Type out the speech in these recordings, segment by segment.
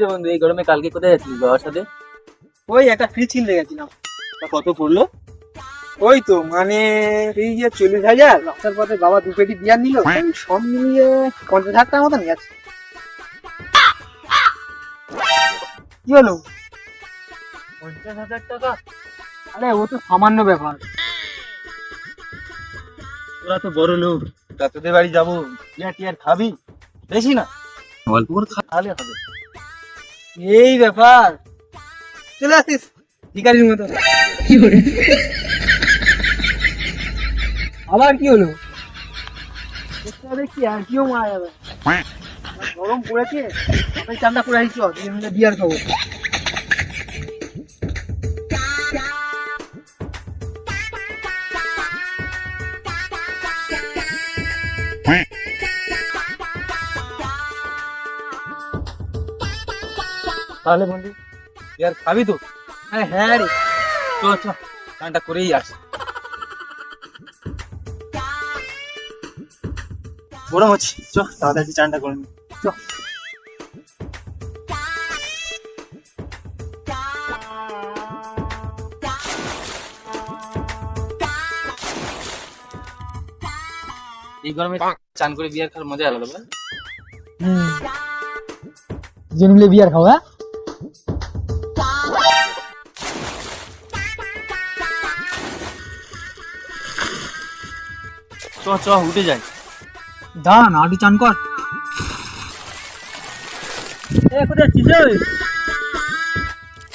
বন্ধু, এই গরমে কালকে কোথায় যাচ্ছিস বাবার সাথে? ওই একটা ফ্রিজ কিনতে গেছিলাম। তা কত পড়লো? ওই তো মানে ফ্রিজে 40,000, রাস্তার পথে বাবা 2 পেটি বিয়ার নিল, সব মিলিয়ে 50,000 টাকার মতন গেছে। কি হলো? 50,000 টাকা? আরে ও তো সামান্য ব্যাপার। তোরা তো বড় লোক, তা তোদের বাড়ি যাবো, বিয়ার টিয়ার খাবি? বেশি না, অল্প করে খাওয়ালে হবে। এই ব্যাপার, চলে আসিস ভিখারির মতো। আবার কি হলো? দেখছি আর কেউ মারা যাবে। গরম পড়েছে, আমি চান্দা করে আসছি, বিয়ার খাবো। তাহলে বন্ধু, বিয়ার খাবি তো? হ্যাঁ রে, চল চল, চানটা করেই আস। গরম হচ্ছে, চ তাড়াতাড়ি চানটা করে নি। চ। এই গরমে চান করে বিয়ার খাওয়ার মজা আলাদা বল। দুজন মিলে বিয়ার খাও। হ্যাঁ, চ চ, উঠে যাই। দাঁড়া না, আটু চান কর। কোথায় যাচ্ছিস?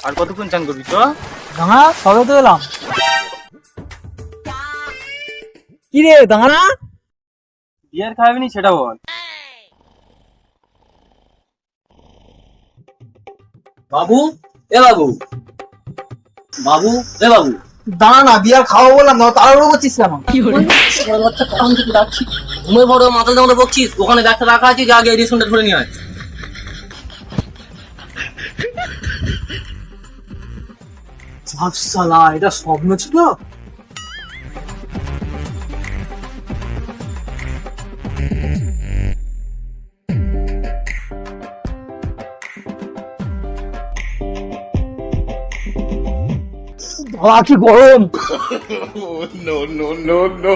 আর কতক্ষণ চান করবি? চ। দাঁড়া, সবে তো এলাম। কি রে দাঁড়া, বিয়ার খাওয়াবি নি সেটা বল। বাবু, এ বাবু, বাবু, এ বাবু, দাঁড়া না, বিয়ার খাওয়া বললাম না, তাড়াহুড়ো করছিস কেন? বাচ্চা কখন থেকে ডাকছি, ঘুমে পড়ো, মাথা যেমন বকছিস, ওখানে ব্যাগটা রাখা আছে, যে আগে এই রেশনটা ধরে নিয়ে আয়। শালা, এটা স্বপ্ন ছিল? কি গরম! No, no, no, no.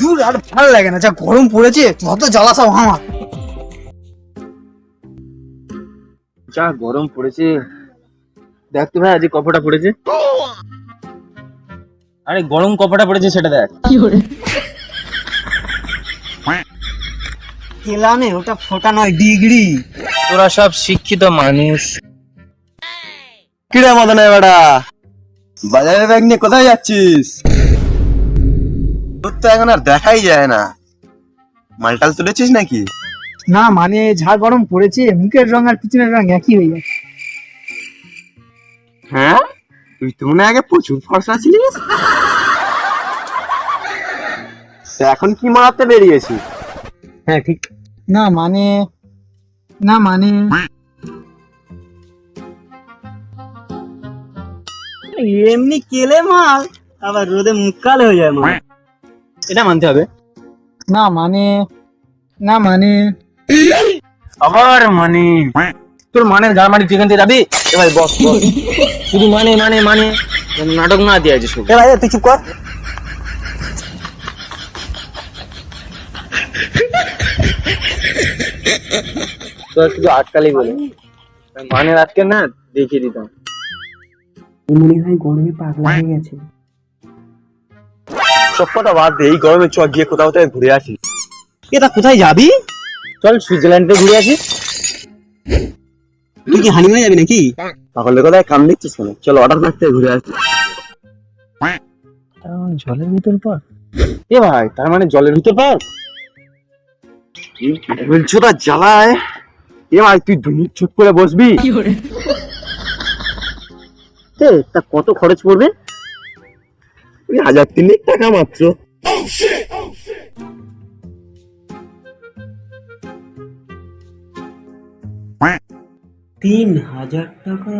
দূর, আর ভালো লাগে না, যা গরম পড়েছে, যত জ্বালা সব আমার। যা গরম পড়েছে, দেখ তো ভাই আজ কপটা পড়েছে। আরে গরম কপটা পড়েছে সেটা দেখ। কেলানে ওটা ফোটা নয়, ডিগ্রি। তোরা সব শিক্ষিত মানুষ। কিরে মদন বেটা, বাজারের ব্যাগ নিয়ে কোথায় যাচ্ছিস? তোর তো এখন আর দেখাই যায় না। মালটাল তুলেছিস নাকি? না মানে যা গরম পড়েছে, মুখের রং আর পিছনের রং একই হয়ে যাচ্ছে। হ্যাঁ, তুই তো মনে হয় আগে প্রচুর ফর্সা ছিলিস, তা এখন কি মারাতে বেরিয়েছিস? হ্যাঁ ঠিক। না মানে, না মানে এমনি কেলে মাল, আবার রোদে মুখ কালো হয়ে যায় মাল, এটা মানতে হবে। না মানে, না মানে আবার মানে, তোর মানের গার মারি, তুই এখান থেকে যাবি? এ ভাই বস বস, শুধু মানে মানে মানে, নাটক না দিয়ে আছে সব। এ ভাই তুই চুপ কর। তোর শুধু আটকালি বলে, মানে আজকে না দেখিয়ে দিতাম। মনে হয় গরমে পাগলা হয়ে গেছে। সব কথা বাদ দে, এই গরমে চ গিয়ে কোথাও থেকে ঘুরে আসি। এটা কোথায় যাবি? চল সুইজারল্যান্ডে ঘুরে আসি। তুই কি হানিমুনে যাবি নাকি? পাগলের কথায় কাম দিচ্ছিস কেন? চল অর্ডার মারতে ঘুরে আসি। জলের ভিতর পর? এ ভাই, তার মানে জলের ভিতর পর? বলছো তা জ্বালায়। এ ভাই, তুই 2 মিনিট চুপ করে বসবি? তা কত খরচ পড়বে? 1,000 টাকা মাত্র। 3,000 টাকা?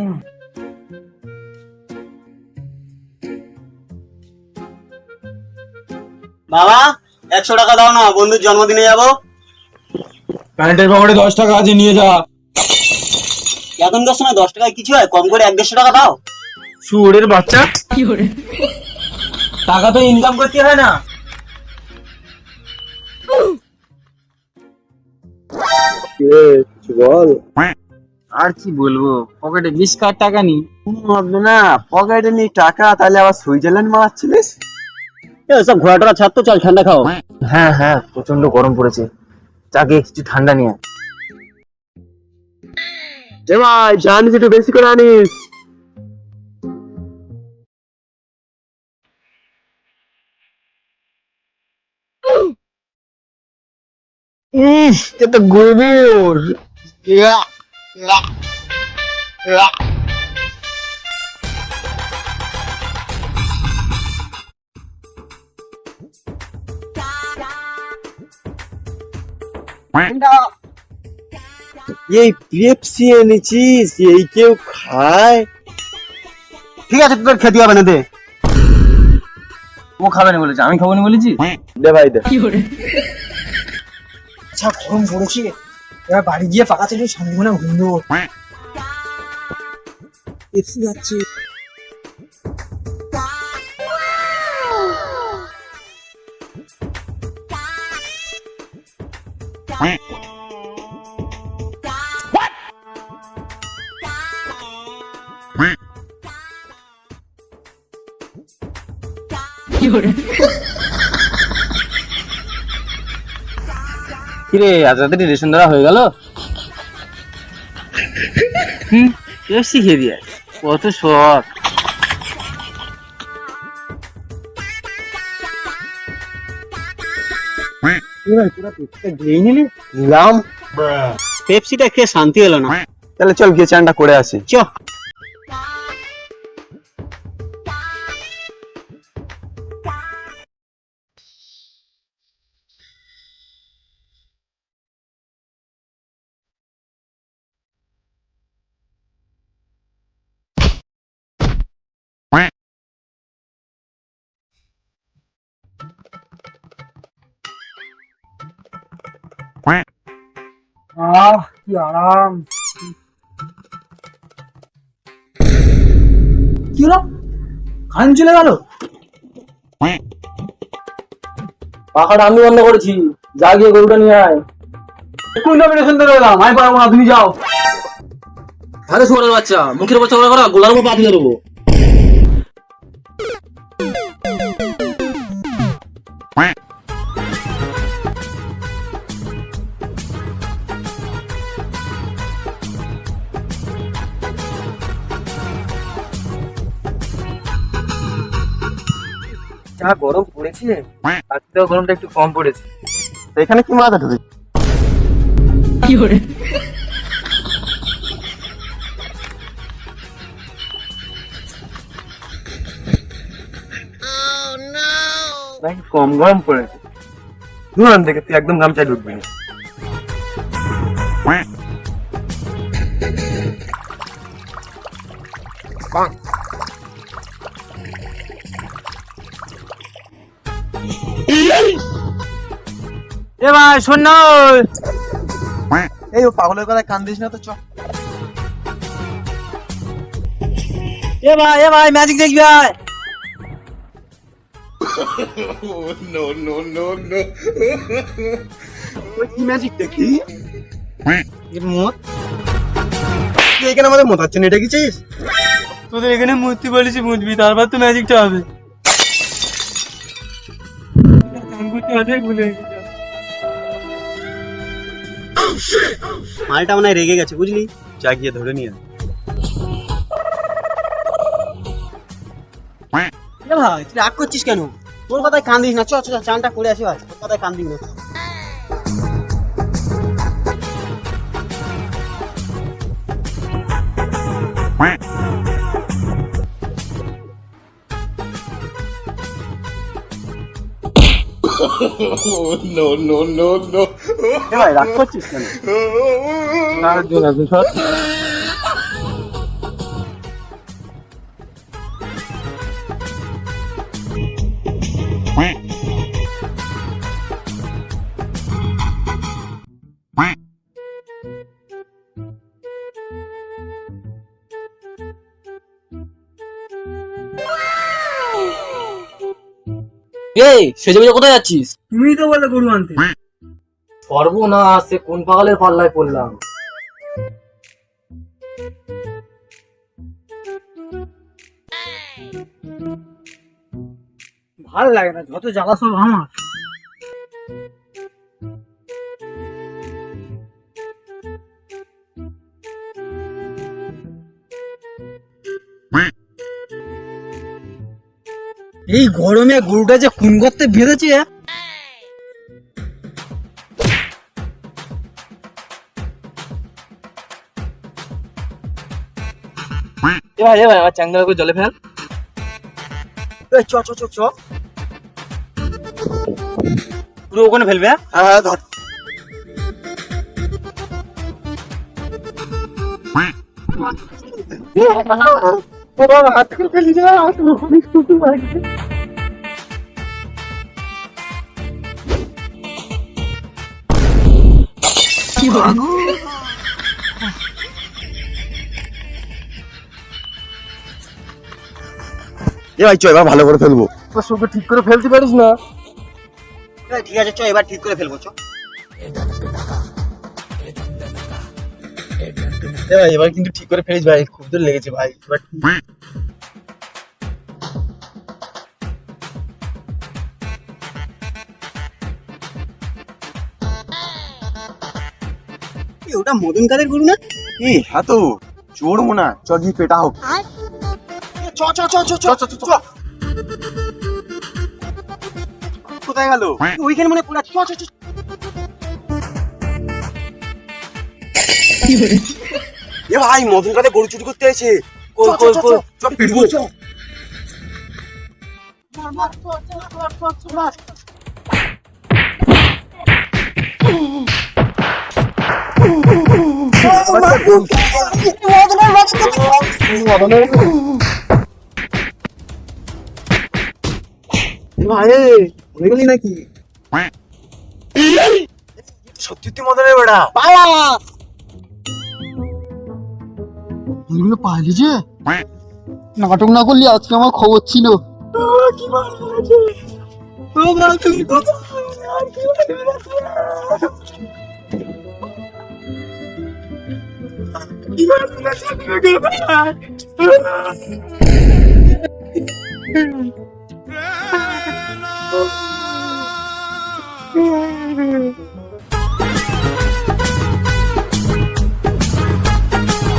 বাবা 100 টাকা দাও না, বন্ধুর জন্মদিনে যাবো। প্যান্টের পকেটে 10 টাকা আছে, নিয়ে যা। এখনকার সময় 10 টাকায় কিছু হয়? কম করে 150 টাকা দাও। শুয়োরের বাচ্চা, টাকা তো ইনকাম করতে হয় না? বল। আর কি বলবো, পকেটে 20 টাকা নেই। ভাবলো না পকেটে নেই টাকা, তাহলে আবার সুইজারল্যান্ড মারাচ্ছিলিস? সব ঘোরাটোরা ছাড় তো, চল ঠান্ডা খাও। হ্যাঁ হ্যাঁ, প্রচন্ড গরম পড়েছে, চাকে কিছু ঠান্ডা নিয়ে আয়। এ ভাই জানিস একটু বেশি করে আনিস। এটা গভীর। এই পেপসি এনেছিস, এই কেউ খায়? ঠিক আছে, তোদের খেতে হবে না, দে। ও খাবে না বলেছে, আমি খাবো না বলেছি? দে ভাই দে। আচ্ছা গরম পড়েছে, এবার বাড়ি গিয়ে পাকা থেকে সন্ধ্যা ঘুমবো। এসি যাচ্ছে। কিরে, আজ রাতে রেশন ধরা হয়ে গেল? শিখে দিয়ে কত শখ। নিলাম। পেপসিটা খেয়ে শান্তি হলো না। তাহলে চল গিয়ে চানটা করে আসি। চ। কি আরাম। কি হলো, কারেন্ট চলে গেল? পাখাটা আমি বন্ধ করেছি, যা গিয়ে গরুটা নিয়ে আয়। কোন যাবে রেশন ধরে এলাম, আমি পারবো না, তুমি যাও। আরে শুয়ারের বাচ্চা, মুখের বাচ্চা করা গোলার উপর পা তুলে দেবো। যা গরম পড়েছে, আজকেও গরমটা একটু কম পড়েছে। তো এখানে কি মাথা ঢুকে? নাকি কম গরম পড়েছে? দূরান থেকে তুই একদম গামছায় ঢুকবি না। এ ভাই শোন না, এই ও পাগলের কথা কান দিস না তো, চ। এ ভাই ম্যাজিক দেখবি ভাই। no, no, no, no. ওই কি ম্যাজিক দেখি? মত তুই এখানে আমাদের মোতাচ্ছেন, এটা কি চাইছিস? তোদের এখানে মূর্তি বলেছি, মুতবি, তারপর তো ম্যাজিকটা হবে। মালটা মনে হয় রেগে গেছে, বুঝলি? যা গিয়ে ধরে নিয়ে এ ভাই তুই রাগ করছিস কেন? তোর কথায় কান দিস না, চ চ চ, চানটা করে আসি ভাই, তোর কথায় কান দিস না। no, no, no, no. ভাই রাগ করছিস কেন? না, এই সেজে বেজে কোথায় যাচ্ছিস? তুমি তো বলে গরু আনতে। সর্বনাশ, সে কোন পাগলের পাল্লায় পড়লাম। ভাল লাগে না, যত জ্বালা সব আমার। এই গরমে গরুটা যে খুন করতে বেঁধেছে। এ ভাই আমার চ্যাংদা করে জলে ফেল। চ চ চ চ। পুরো ওখানে ফেলবে? হ্যাঁ ধর। হাত করে ফেলি যা এ ভাই চ এবার ভালো করে ফেলবো। তোকে ঠিক করে ফেলতে পারিস না? ঠিক আছে চ, এবার ঠিক করে ফেলবো চ। এবার কিন্তু ঠিক করে ফেলিস ভাই, খুব দূর লেগেছে ভাই। এবার ওটা মদন কাদের গরু না? হ্যাঁ তো চোর মোনা, চ গিয়ে পেটা হোক। চ চ চ চ চ চ চ। কোথায় গেল? ওইখানে মনে পড়ে। চ চ চ। এ ভাই মদন কাদের গরু চুরি করতে এসে। কই কই কই। চ পিটবো। ভাই হয়ে গেলি নাকি? সত্যি তুই মদনের বেড়া? পালা। এগুলো পাইলি যে? নাটক না করলি আজকে আমার খবর ছিল।